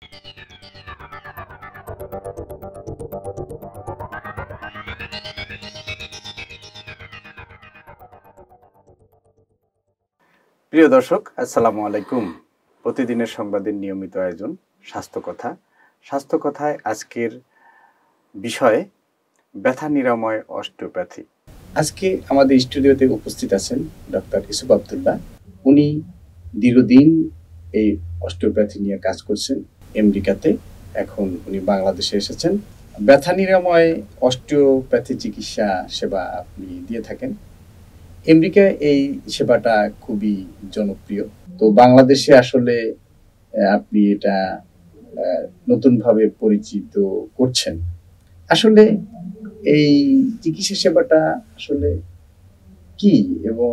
প্রিয় দর্শক, আসসালামু আলাইকুম। প্রতিদিনের সংবাদের নিয়মিত আয়োজন স্বাস্থ্য কথা। স্বাস্থ্য কথায় আজকের বিষয় ব্যথা নিরাময় অস্টিওপ্যাথি। আজকে আমাদের স্টুডিওতে উপস্থিত আছেন ডক্টর ইউসুফ আবদুল্লাহ। উনি দীর্ঘদিন এই অস্টিওপ্যাথি নিয়ে কাজ করছেন আমেরিকাতে। এখন উনি বাংলাদেশে এসেছেন। ব্যথা নিরাময় অস্টিওপ্যাথি চিকিৎসা সেবা আপনি দিয়ে থাকেন। আমেরিকায় এই সেবাটা খুবই জনপ্রিয়। তো বাংলাদেশে আসলে আপনি এটা নতুনভাবে পরিচিত করছেন। আসলে এই চিকিৎসা সেবাটা আসলে কি, এবং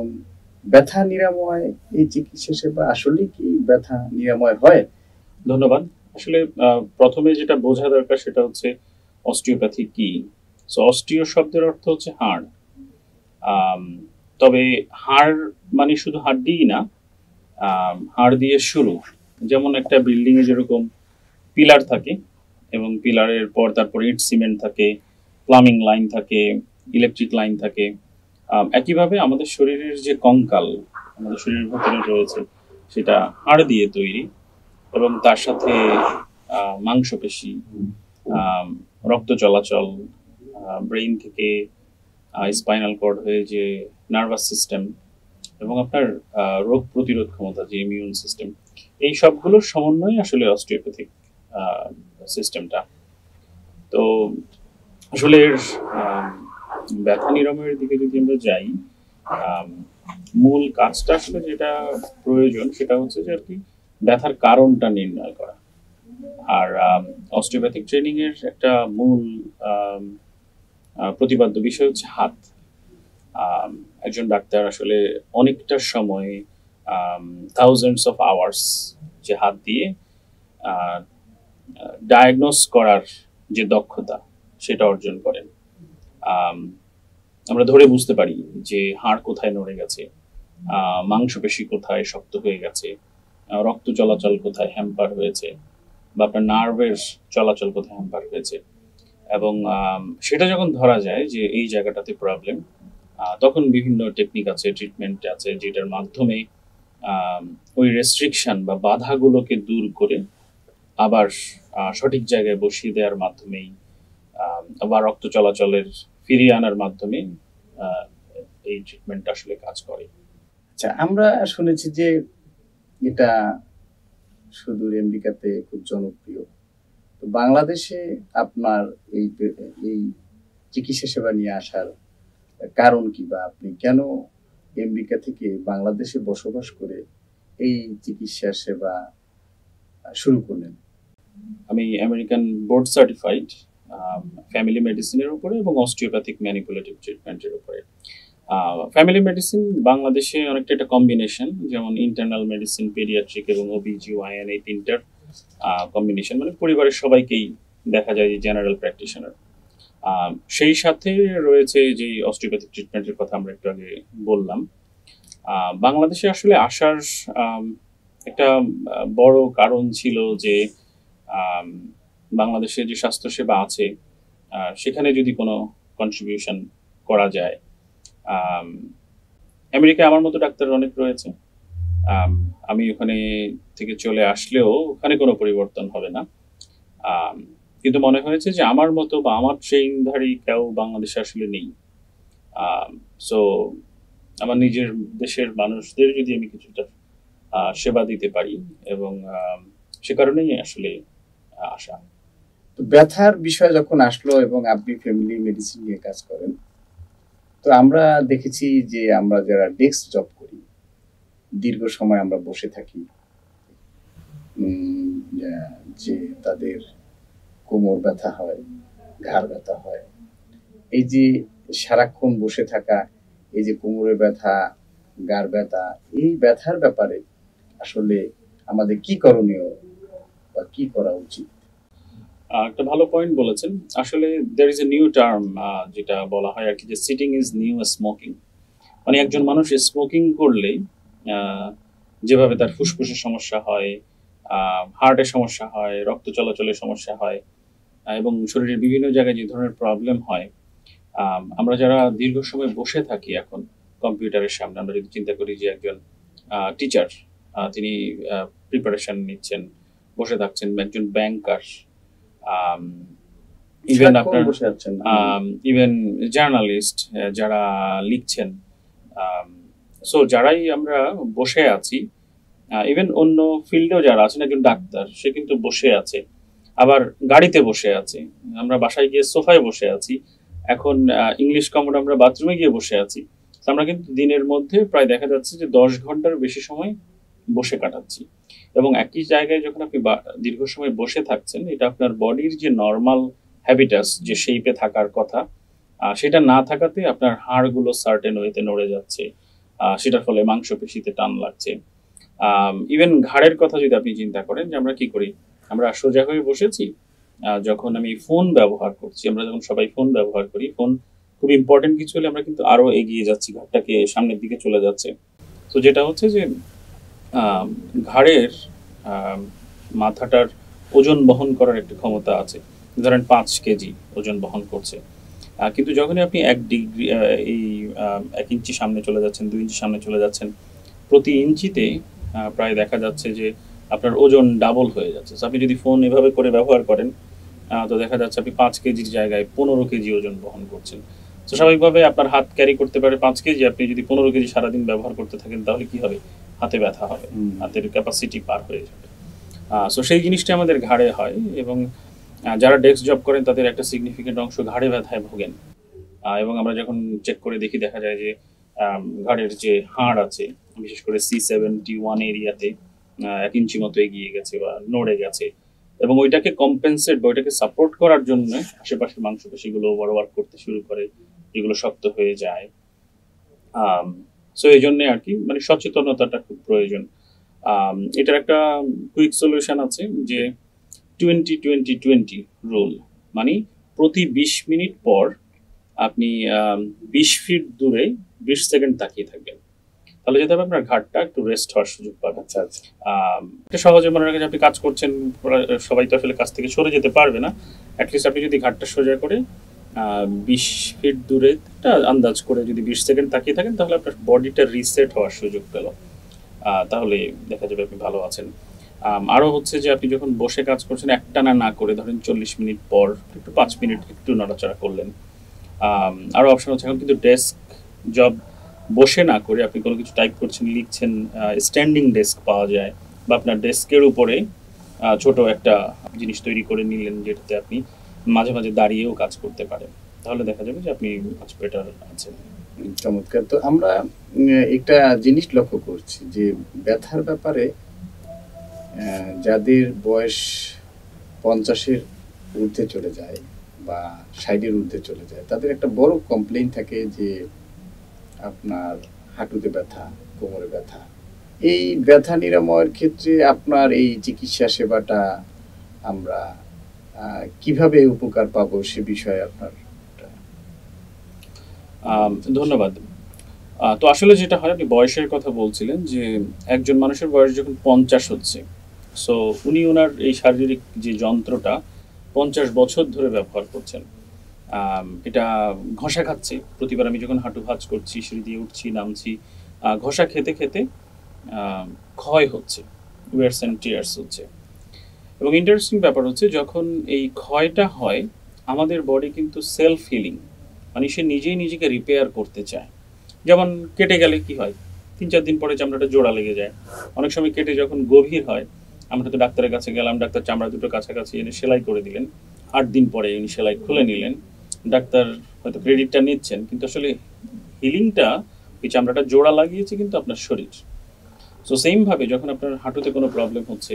ব্যথা নিরাময় এই চিকিৎসা সেবা আসলে কি ব্যথা নিরাময় হয়? ধন্যবাদ। আসলে প্রথমে যেটা বোঝা দরকার সেটা হচ্ছে অস্টিওপ্যাথি কি। সো অস্টিও শব্দের অর্থ হচ্ছে হাড়। তবে হাড় মানে শুধু হাড্ডিই না, হাড় দিয়ে শুরু। যেমন একটা বিল্ডিং এ যেরকম পিলার থাকে এবং পিলারের পর তারপর ইট সিমেন্ট থাকে, প্লাম্বিং লাইন থাকে, ইলেকট্রিক লাইন থাকে, একইভাবে আমাদের শরীরের যে কঙ্কাল আমাদের শরীরের ভেতরে রয়েছে সেটা হাড় দিয়ে তৈরি এবং তার সাথে মাংসপেশি, রক্ত চলাচল, ব্রেইন থেকে স্পাইনাল কর্ড হয়ে যে নার্ভাস সিস্টেম এবং আপনার রোগ প্রতিরোধ ক্ষমতা যে ইমিউন সিস্টেম, এই সবগুলোর সমন্বয় আসলে অস্টিওপ্যাথিক সিস্টেমটা। তো আসলে ব্যথা নিরাময়ের দিকে যদি আমরা যাই, মূল কাজটা আসলে যেটা প্রয়োজন সেটা হচ্ছে যে আর কি ব্যথার কারণটা নির্ণয় করা। আর অস্টিওপ্যাথিক ট্রেনিং এর একটা মূল প্রতিপাদ্য বিষয় হচ্ছে হাত। একজন ডাক্তার আসলে অনেকটা সময় থাউজেন্ডস অফ আওয়ার্স যে হাত দিয়ে ডায়াগনোস করার যে দক্ষতা সেটা অর্জন করেন। আমরা ধরে বুঝতে পারি যে হাড় কোথায় নড়ে গেছে, মাংসপেশি কোথায় শক্ত হয়ে গেছে, রক্ত চলাচল কোথায় হ্যাম্পার হয়েছে, বা আপনার নার্ভের চলাচল কোথায় হ্যাম্পার হয়েছে। এবং সেটা যখন ধরা যায় যে এই জায়গাটাতে প্রবলেম, তখন বিভিন্ন টেকনিক আছে, ট্রিটমেন্ট আছে, যেটার মাধ্যমে ওই রেস্ট্রিকশন বা বাধাগুলোকে দূর করে আবার সঠিক জায়গায় বসিয়ে দেওয়ার মাধ্যমেই বা রক্ত চলাচলের ফিরিয়ে আনার মাধ্যমে এই ট্রিটমেন্ট আসলে কাজ করে। আচ্ছা, আমরা শুনেছি যে এটা সুদূর আমেরিকাতে খুব জনপ্রিয়। তো বাংলাদেশে আপনার এই এই চিকিৎসা সেবা নিয়ে আসার কারণ কি, বা আপনি কেন আমেরিকা থেকে বাংলাদেশে বসবাস করে এই চিকিৎসা সেবা শুরু করলেন? আমি আমেরিকান বোর্ড সার্টিফাইড ফ্যামিলি মেডিসিনের উপরে এবং অস্টিওপ্যাথিক ম্যানিপুলেটিভ ট্রিটমেন্টের উপরে। ফ্যামিলি মেডিসিন বাংলাদেশে অনেকটা একটা কম্বিনেশন, যেমন ইন্টারনাল মেডিসিন, পেডিয়াট্রিক এবং ওবিজিওয়াইএন, এই তিনটার কম্বিনেশন, মানে পরিবারের সবাইকেই দেখা যায় যে জেনারেল প্র্যাকটিশনার। সেই সাথে রয়েছে যে অস্টিওপ্যাথিক ট্রিটমেন্টের কথা আমরা একটু আগে বললাম। বাংলাদেশে আসলে আসার একটা বড় কারণ ছিল যে বাংলাদেশে যে স্বাস্থ্যসেবা আছে সেখানে যদি কোনো কন্ট্রিবিউশন করা যায়। আমেরিকায় আমার মতো ডাক্তার অনেক রয়েছে, আমি ওখানে থেকে চলে আসলেও ওখানে কোনো পরিবর্তন হবে না, কিন্তু মনে হয়েছে যে আমার মতো বা আমার ট্রেনধারী কেউ বাংলাদেশে আসলে নেই। সো আমার নিজের দেশের মানুষদের যদি আমি কিছুটা সেবা দিতে পারি, এবং সে কারণেই আসলে আসা। তো ব্যথার বিষয় যখন আসলো এবং আপনি ফ্যামিলি মেডিসিন নিয়ে কাজ করেন, তো আমরা দেখেছি যে আমরা যারা ডেস্ক জব করি, দীর্ঘ সময় আমরা বসে থাকি, যে তাদের কোমর ব্যথা হয়, ঘাড় ব্যথা হয়। এই যে সারাক্ষণ বসে থাকা, এই যে কোমরে ব্যথা, ঘাড় ব্যথা, এই ব্যথার ব্যাপারে আসলে আমাদের কি করণীয় বা কি করা উচিত? একটা ভালো পয়েন্ট বলেছেন। আসলে there is a new term যেটা বলা হয় আর কি, যে সিটিং ইজ নিউ স্মোকিং। মানে একজন মানুষ স্মোকিং করলে যেভাবে তার ফুসফুসের সমস্যা হয়, হার্টের সমস্যা হয়, রক্ত চলাচলের সমস্যা হয়, এবং শরীরের বিভিন্ন জায়গায় যে ধরনের প্রবলেম হয়, আমরা যারা দীর্ঘ সময় বসে থাকি এখন কম্পিউটারের সামনে, আমরা যদি চিন্তা করি যে একজন টিচার, তিনি প্রিপারেশন নিচ্ছেন, বসে থাকছেন, একজন ব্যাংকার, ইভেন সারাক্ষণ আপনার বসে আছেন। ইভেন জার্নালিস্ট যারা লিখছেন, সো যারাই আমরা বসে আছি, ইভেন অন্য ফিল্ডেও যারা আছেন, একজন ডাক্তার সে কিন্তু বসে আছে, আবার গাড়িতে বসে আছে, আমরা বাসায় গিয়ে সোফায় বসে আছি, এখন ইংলিশ কমন আমরা বাথরুমে গিয়ে বসে আছি। তো আমরা কিন্তু দিনের মধ্যে প্রায় দেখা যাচ্ছে যে 10 ঘন্টার বেশি সময় বসে কাটাচ্ছি। এবং একই জায়গায় যখন আপনি দীর্ঘ সময় বসে থাকছেন, এটা আপনার বডির যে নর্মাল হ্যাবিটাস, যে শেপে থাকার কথা, সেটা না থাকাতে আপনার হাড়গুলো সার্টেন ওয়েতে নড়ে যাচ্ছে, সেটার ফলে মাংসপেশিতে টান লাগছে। ইভেন ঘাড়ের কথা যদি আপনি চিন্তা করেন, যে আমরা কি করি, আমরা সোজা হয়ে বসেছি, যখন আমি ফোন ব্যবহার করছি, আমরা যখন সবাই ফোন ব্যবহার করি, ফোন খুব ইম্পর্টেন্ট কিছু হলে আমরা কিন্তু আরো এগিয়ে যাচ্ছি, ঘাড়টাকে সামনের দিকে চলে যাচ্ছে। তো যেটা হচ্ছে যে ঘাড়ের মাথাটার ওজন বহন করার একটা ক্ষমতা আছে, ধরেন 5 কেজি ওজন বহন করছে। কিন্তু যখনই আপনি 1 ডিগ্রি, এই 1 ইঞ্চি সামনে চলে যাচ্ছেন, 2 ইঞ্চি সামনে চলে যাচ্ছেন, প্রতি ইঞ্চিতে প্রায় দেখা যাচ্ছে যে আপনার ওজন ডাবল হয়ে যাচ্ছে। আপনি যদি ফোন এভাবে করে ব্যবহার করেন, তো দেখা যাচ্ছে আপনি 5 কেজির জায়গায় 15 কেজি ওজন বহন করছেন। তো স্বাভাবিকভাবে আপনার হাত ক্যারি করতে পারে 5 কেজি, আপনি যদি 15 কেজি সারাদিন ব্যবহার করতে থাকেন, তাহলে কি হবে, হাতে ব্যথা হবে, হাতের ক্যাপাসিটি পার হয়ে যাবে। সো সেই জিনিসটা আমাদের ঘাড়ে হয়, এবং যারা ডেস্ক জব করেন তাদের একটা সিগনিফিকেন্ট অংশ ঘাড়ে ব্যথায় ভোগেন। এবং আমরা যখন চেক করে দেখি, দেখা যায় যে ঘাড়ের যে হাড় আছে, বিশেষ করে C71 এরিয়াতে 1 ইঞ্চি মতো এগিয়ে গেছে বা নড়ে গেছে, এবং ওইটাকে কম্পেনসেট বা ওইটাকে সাপোর্ট করার জন্য আশেপাশের মাংসপেশিগুলো ওভারওয়ার্ক করতে শুরু করে, যেগুলো শক্ত হয়ে যায়। সো এই জন্যে আর কি, মানে সচেতনতাটা খুব প্রয়োজন। এটার একটা কুইক সলিউশন আছে, যে 20-20-20 রুল, মানে প্রতি 20 মিনিট পর আপনি 20 ফিট দূরে 20 সেকেন্ড তাকিয়ে থাকবেন, তাহলে যেতে হবে আপনার ঘাড়টা একটু রেস্ট হওয়ার সুযোগ পাবে। আচ্ছা আচ্ছা। এটা সহজে মনে রাখেন, আপনি কাজ করছেন, সবাই তো আসলে কাজ থেকে সরে যেতে পারবে না, অ্যাটলিস্ট আপনি যদি ঘাড়টা সোজা করে 20 ফিট দূরে একটা আন্দাজ করে যদি 20 সেকেন্ড তাকিয়ে থাকেন, তাহলে আপনার বডিটা রিসেট হওয়ার সুযোগ পেল, তাহলে দেখা যাবে আপনি ভালো আছেন। আরও হচ্ছে যে আপনি যখন বসে কাজ করছেন, একটানা না করে ধরেন 40 মিনিট পর একটু 5 মিনিট একটু নড়াচড়া করলেন। আরও অপশন হচ্ছে, এখন কিন্তু ডেস্ক জব বসে না করে আপনি কোনো কিছু টাইপ করছেন, লিখছেন, স্ট্যান্ডিং ডেস্ক পাওয়া যায়, বা আপনার ডেস্কের উপরে ছোট একটা জিনিস তৈরি করে নিলেন, যেটাতে আপনি মাঝে মাঝে দাঁড়িয়েও কাজ করতে পারেন, তাহলে দেখা যাবে যে আপনি মাছ বেটার আছেন। চমৎকার। তো আমরা একটা জিনিস লক্ষ্য করছি যে ব্যথার ব্যাপারে যাদের বয়স 50-এর ঊর্ধ্বে চলে যায় বা 60-এর ঊর্ধ্বে চলে যায়, তাদের একটা বড় কমপ্লেইন থাকে যে আপনার হাঁটুতে ব্যথা, কোমরে ব্যথা। এই ব্যথা নিরাময়ের ক্ষেত্রে আপনার এই চিকিৎসা সেবাটা আমরা কিভাবে উপকার পাবো, সে বিষয়ে আপনার ধন্যবাদ। তো আসলে যেটা হয়, আপনি বয়সের কথা বলছিলেন, যে একজন মানুষের বয়স যখন 50 হচ্ছে, সো উনি ওনার এই শারীরিক যে যন্ত্রটা 50 বছর ধরে ব্যবহার করছেন, এটা ঘষা খাচ্ছে। প্রতিবার আমি যখন হাঁটু ভাঁজ করছি, সিঁড়ি দিয়ে উঠছি নামছি, ঘষা খেতে খেতে ক্ষয় হচ্ছে, ওয়ার্স অ্যান্ড টিয়ার্স হচ্ছে। এবং ইন্টারেস্টিং ব্যাপার হচ্ছে, যখন এই ক্ষয়টা হয়, আমাদের বডি কিন্তু সেলফ হিলিং, মানে সে নিজেই নিজেকে রিপেয়ার করতে চায়। যেমন কেটে গেলে কি হয়, 3-4 দিন পরে চামড়াটা জোড়া লেগে যায়। অনেক সময় কেটে যখন গভীর হয়, আমরা তো ডাক্তারের কাছে গেলাম, ডাক্তার চামড়া দুটো কাছাকাছি এনে সেলাই করে দিলেন, 8 দিন পরে উনি সেলাই খুলে নিলেন, ডাক্তার হয়তো ক্রেডিটটা নিচ্ছেন, কিন্তু আসলে হিলিংটা ওই চামড়াটা জোড়া লাগিয়েছে কিন্তু আপনার শরীর। সো সেমভাবে যখন আপনার হাঁটুতে কোনো প্রবলেম হচ্ছে,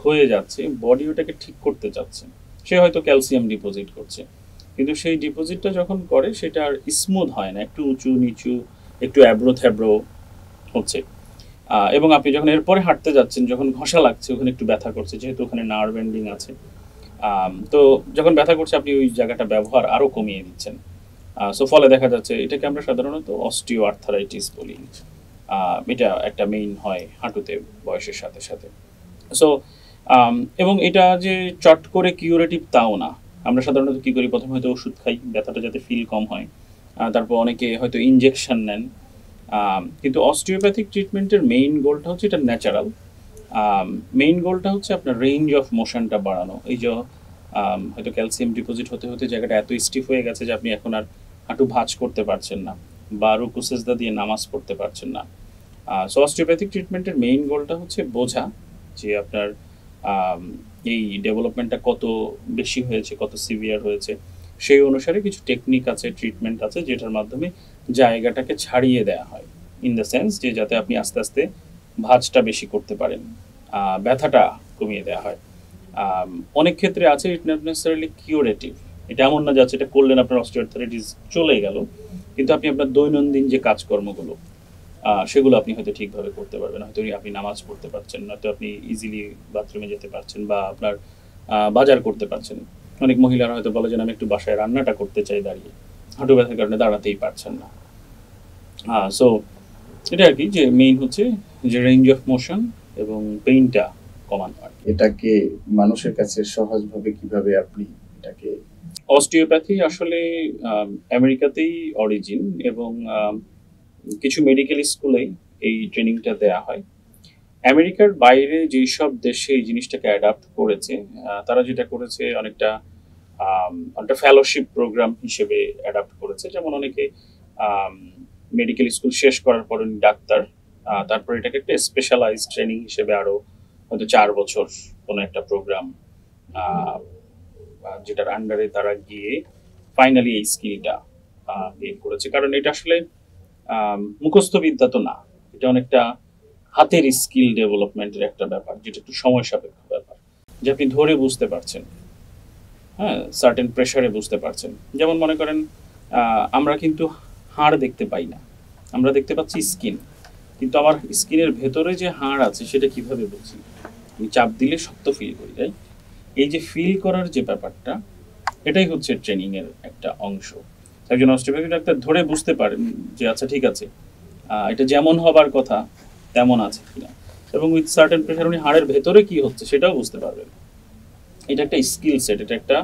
ক্ষয়ে যাচ্ছে, বডি ওটাকে ঠিক করতে চাচ্ছে, সে হয়তো ক্যালসিয়াম ডিপোজিট করছে, কিন্তু সেই ডিপোজিটটা যখন করে, সেটা আর স্মুথ হয় না, একটু উঁচু নিচু, একটু অ্যাব্রো থ্যাব্রো হচ্ছে। এবং আপনি যখন এরপরে হাঁটতে যাচ্ছেন, যখন ঘষা লাগছে, ওখানে একটু ব্যথা করছে, যেহেতু ওখানে নার্ভ এন্ডিং আছে, তো যখন ব্যথা করছে, আপনি ওই জায়গাটা ব্যবহার আরও কমিয়ে দিচ্ছেন। সো ফলে দেখা যাচ্ছে, এটাকে আমরা সাধারণত অস্টিও আর্থারাইটিস বলি। এটা একটা মেইন হয় হাঁটুতে বয়সের সাথে সাথে। সো এবং এটা যে চট করে কিউরেটিভ তাও না। আমরা সাধারণত কি করি, প্রথমে হয়তো ওষুধ খাই ব্যথাটা যাতে ফিল কম হয়, তারপর অনেকে হয়তো ইনজেকশন নেন। কিন্তু অস্টিওপ্যাথিক ট্রিটমেন্টের মেইন গোলটা হচ্ছে এটা ন্যাচারাল। মেইন গোলটা হচ্ছে আপনার রেঞ্জ অফ মোশনটা বাড়ানো। এই যে হয়তো ক্যালসিয়াম ডিপোজিট হতে হতে জায়গাটা এত স্টিফ হয়ে গেছে যে আপনি এখন আর হাঁটু ভাঁজ করতে পারছেন না, বা রুকু সেজদা দিয়ে নামাজ পড়তে পারছেন না। সো অস্টিওপ্যাথিক ট্রিটমেন্টের মেইন গোলটা হচ্ছে বোঝা যে আপনার আম, এই ডেভেলপমেন্টটা কত বেশি হয়েছে, কত সিভিয়ার হয়েছে। সেই অনুসারে কিছু টেকনিক আছে, ট্রিটমেন্ট আছে, যেটার মাধ্যমে জায়গাটাকে ছাড়িয়ে দেওয়া হয়, ইন দ্য সেন্স যে যাতে আপনি আস্তে আস্তে ভাঁজটা বেশি করতে পারেন, ব্যথাটা কমিয়ে দেওয়া হয়। অনেক ক্ষেত্রে আছে ইট নট নেসেসারিলি কিউরেটিভ। এটা এমন না যাচ্ছে এটা করলেন আপনার অস্টিওআর্থ্রাইটিস চলে গেল, কিন্তু আপনি আপনার দৈনন্দিন যে কাজকর্মগুলো সেগুলো আপনি হয়তো ঠিকভাবে করতে পারবেন। হয়তো আপনি নামাজ পড়তে পারছেন, নয়তো আপনি ইজিলি বাথরুমে যেতে পারছেন, বা আপনার বাজার করতে পারছেন। অনেক মহিলারা হয়তো বলে যে আমি একটু বাসায় রান্নাটা করতে চাই দাঁড়িয়ে, হাঁটু ব্যথার কারণে দাঁড়াতেই পারছেন না। সো এটা আর কি, যে মেইন হচ্ছে যে রেঞ্জ অফ মোশন এবং পেইনটা কমানো আর কি। এটাকে মানুষের কাছে সহজভাবে কিভাবে আপনি এটাকে অস্টিওপ্যাথি আসলে আমেরিকাতেই অরিজিন, এবং কিছু মেডিকেল স্কুলেই এই ট্রেনিংটা দেয়া হয়। আমেরিকার বাইরে যেই সব দেশে এই জিনিসটাকে অ্যাডাপ্ট করেছে, তারা যেটা করেছে অনেকটা একটা ফেলোশিপ প্রোগ্রাম হিসেবে অ্যাডাপ্ট করেছে। যেমন অনেকে মেডিকেল স্কুল শেষ করার পর উনি ডাক্তার, তারপর এটাকে একটা স্পেশালাইজ ট্রেনিং হিসেবে আরো হয়তো 4 বছর কোনো একটা প্রোগ্রাম, যেটার আন্ডারে তারা গিয়ে ফাইনালি এই স্কিলটা গেইন করেছে। কারণ এটা আসলে মুখস্থ বিদ্যা তো না, এটা অনেকটা হাতের স্কিল ডেভেলপমেন্টের একটা ব্যাপার, যেটা একটু সময় সাপেক্ষ ব্যাপার, যে আপনি ধরে বুঝতে পারছেন, হ্যাঁ, সার্টেন প্রেশারে বুঝতে পারছেন। যেমন মনে করেন আমরা কিন্তু হাড় দেখতে পাই না, আমরা দেখতে পাচ্ছি স্কিন, কিন্তু আমার স্কিনের ভেতরে যে হাড় আছে সেটা কিভাবে বুঝি? আমি চাপ দিলে শক্ত ফিল করি, তাই এই যে ফিল করার যে ব্যাপারটা, এটাই হচ্ছে ট্রেনিং এর একটা অংশ। একজন অস্টিওপ্যাথি ডাক্তার ধরে বুঝতে পারেন যে আচ্ছা ঠিক আছে, এটা যেমন হবার কথা তেমন আছে কিনা, এবং উইথ সার্টেন প্রেশার উনি হাড়ের ভেতরে কি হচ্ছে সেটাও বুঝতে পারবেন। এটা একটা স্কিল সেট, এটা একটা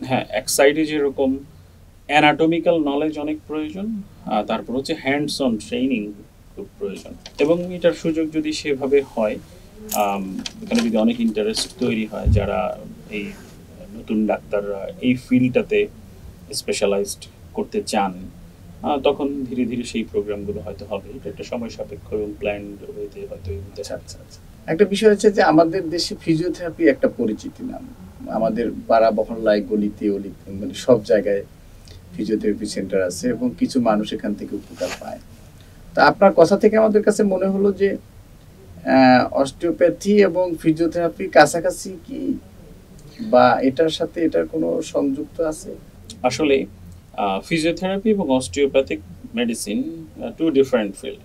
হ্যাঁ, এক সাইডে যেরকম অ্যানাটমিক্যাল নলেজ অনেক প্রয়োজন, তারপর হচ্ছে হ্যান্ডস অন ট্রেনিং খুব প্রয়োজন। এবং এটার সুযোগ যদি সেভাবে হয়, এখানে যদি অনেক ইন্টারেস্ট তৈরি হয়, যারা এই নতুন ডাক্তাররা এই ফিল্ডটাতে স্পেশালাইজড করতে চান, তখন ধীরে ধীরে সেই প্রোগ্রামগুলো হয়তো হবে। এটা একটা সময় সাপেক্ষ এবং প্ল্যান্ড ওয়েতে হয়তো এগোতে আচ্ছা আচ্ছা। একটা বিষয় হচ্ছে যে আমাদের দেশে ফিজিওথেরাপি একটা পরিচিতি নাম, আমাদের পাড়া মহল্লায় গলিতে অলিতে মানে সব জায়গায় ফিজিওথেরাপি সেন্টার আছে এবং কিছু মানুষ এখান থেকে উপকার পায়। তা আপনার কথা থেকে আমাদের কাছে মনে হলো যে অস্টিওপ্যাথি এবং ফিজিওথেরাপি কাছাকাছি কি, বা এটার সাথে এটার কোনো সংযুক্ত আছে? আসলে ফিজিওথেরাপি এবং osteopathic medicine two different field.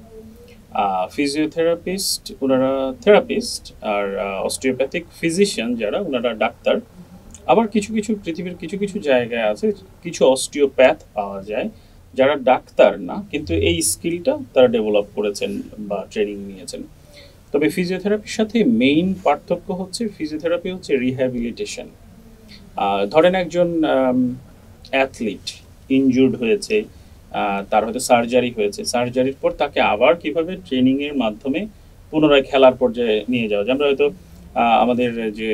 Physiotherapist ওনারা থেরাপিস্ট, আর অস্টিওপ্যাথিক ফিজিশিয়ান যারা ওনারা ডাক্তার। আবার কিছু কিছু পৃথিবীর কিছু কিছু জায়গায় আছে কিছু অস্টিওপ্যাথ পাওয়া যায় যারা ডাক্তার না, কিন্তু এই স্কিলটা তারা ডেভেলপ করেছেন বা ট্রেনিং নিয়েছেন। তবে ফিজিওথেরাপির সাথে মেইন পার্থক্য হচ্ছে ফিজিওথেরাপি হচ্ছে রিহ্যাবিলিটেশন। ধরেন একজন অ্যাথলিট ইনজুর্ড হয়েছে, তার হয়তো সার্জারি হয়েছে, সার্জারির পর তাকে আবার কিভাবে ট্রেনিংয়ের মাধ্যমে পুনরায় খেলার পর্যায়ে নিয়ে যাওয়া যায়। আমরা হয়তো আমাদের যে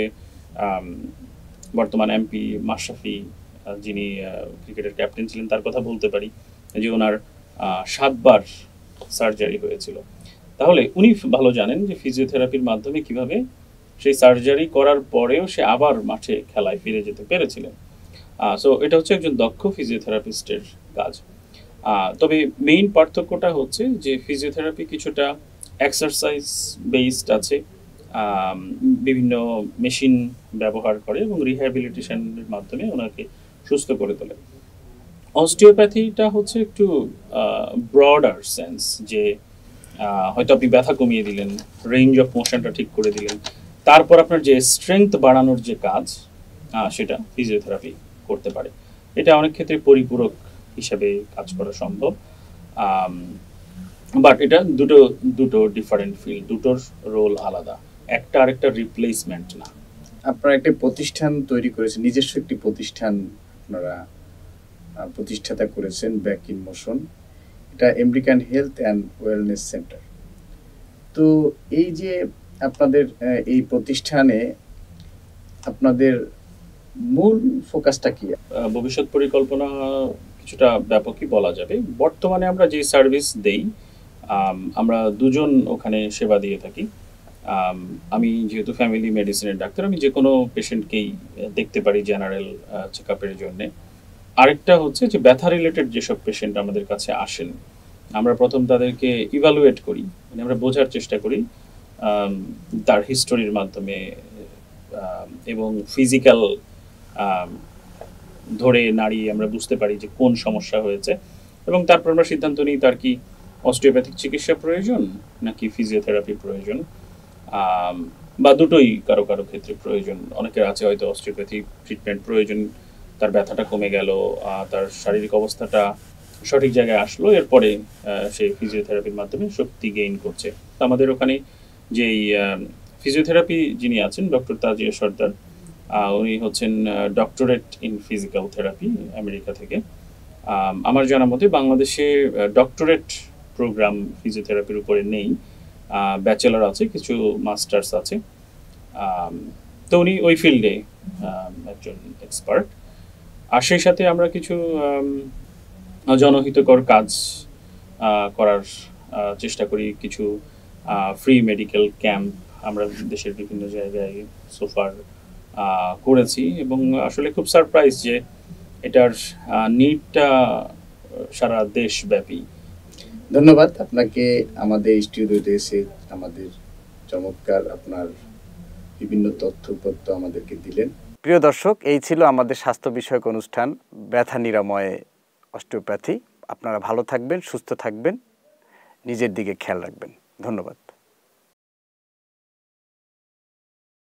বর্তমান এমপি মাশরাফি, যিনি ক্রিকেটের ক্যাপ্টেন ছিলেন, তার কথা বলতে পারি, যে ওনার 7বার সার্জারি হয়েছিল। তাহলে উনি ভালো জানেন যে ফিজিওথেরাপির মাধ্যমে কিভাবে সেই সার্জারি করার পরেও সে আবার মাঠে খেলায় ফিরে যেতে পেরেছিলেন। সো এটা হচ্ছে একজন দক্ষ ফিজিওথেরাপিস্টের কাজ। তবে মেইন পার্থক্যটা হচ্ছে যে ফিজিওথেরাপি কিছুটা এক্সারসাইজ বেসড আছে, বিভিন্ন মেশিন ব্যবহার করে এবং রিহ্যাবিলিটেশনের মাধ্যমে ওনাকে সুস্থ করে তোলে। অস্টিওপ্যাথিটা হচ্ছে একটু ব্রডার সেন্স, যে হয়তো আপনি ব্যথা কমিয়ে দিলেন, রেঞ্জ অফ মোশনটা ঠিক করে দিলেন, তারপর আপনার যে স্ট্রেংথ বাড়ানোর যে কাজ, সেটা ফিজিওথেরাপি করতে পারে। এটা অনেক ক্ষেত্রে পরিপূরক হিসাবে কাজ করা সম্ভব, বাট এটা দুটো দুটো ডিফারেন্ট ফিল্ড, দুটোর রোল আলাদা। একটা আরেকটা রিপ্লেসমেন্ট না। আপনারা একটি প্রতিষ্ঠান তৈরি করেছেন, নিজস্ব একটি প্রতিষ্ঠান আপনারা প্রতিষ্ঠাতা করেছেন, ব্যাক ইন মোশন। এটা American health and wellness centre. তো এই যে আপনাদের এই প্রতিষ্ঠানে আপনাদের মূল ফোকাসটা কি? ভবিষ্যৎ পরিকল্পনা কিছুটা ব্যাপকই বলা যাবে। বর্তমানে আমরা যে সার্ভিস দেই, আমরা দুজন ওখানে সেবা দিয়ে থাকি। আমি যেহেতু ফ্যামিলি মেডিসিনের ডাক্তার, আমি যে কোনো পেশেন্টকেই দেখতে পারি জেনারেল চেক আপের জন্যে। আরেকটা হচ্ছে যে ব্যথা রিলেটেড যেসব পেশেন্ট আমাদের কাছে আসেন, আমরা প্রথম তাদেরকে ইভালুয়েট করি, মানে আমরা বোঝার চেষ্টা করি তার হিস্টোরির মাধ্যমে এবং ফিজিক্যাল ধরে নাড়িয়ে আমরা বুঝতে পারি যে কোন সমস্যা হয়েছে, এবং তারপর আমরা সিদ্ধান্ত নিই তার কি অস্টিওপ্যাথিক চিকিৎসা প্রয়োজন নাকি ফিজিওথেরাপি প্রয়োজন, বা দুটোই কারো কারো ক্ষেত্রে প্রয়োজন। অনেকের আছে হয়তো অস্টিওপ্যাথি ট্রিটমেন্ট প্রয়োজন, তার ব্যথাটা কমে গেল, তার শারীরিক অবস্থাটা সঠিক জায়গায় আসলো, এরপরে সে ফিজিওথেরাপির মাধ্যমে শক্তি গেইন করছে। তো আমাদের ওখানে যেই ফিজিওথেরাপি যিনি আছেন ডক্টর তাজিয়া সর্দার, উনি হচ্ছেন doctorate in physical therapy America থেকে। আমার জানা মতে বাংলাদেশে ডক্টরেট প্রোগ্রাম ফিজিওথেরাপির উপরে নেই, ব্যাচেলর আছে, কিছু মাস্টার্স আছে। তো উনি ওই ফিল্ডে একজন এক্সপার্ট। আর সেই সাথে আমরা কিছু জনহিতকর কাজ করার চেষ্টা করি। কিছু ফ্রি মেডিকেল ক্যাম্প আমরা দেশের বিভিন্ন জায়গায় সোফার করেছি, এবং আসলে খুব সারপ্রাইজ যে এটার নিডটা সারা দেশব্যাপী। ধন্যবাদ আপনাকে আমাদের স্টুডিওতে এসে আমাদের চমৎকার আপনার বিভিন্ন তথ্যপত্র আমাদেরকে দিলেন। প্রিয় দর্শক, এই ছিল আমাদের স্বাস্থ্য বিষয়ক অনুষ্ঠান ব্যথা নিরাময়ে অস্টিওপ্যাথি। আপনারা ভালো থাকবেন, সুস্থ থাকবেন, নিজের দিকে খেয়াল রাখবেন। ধন্যবাদ।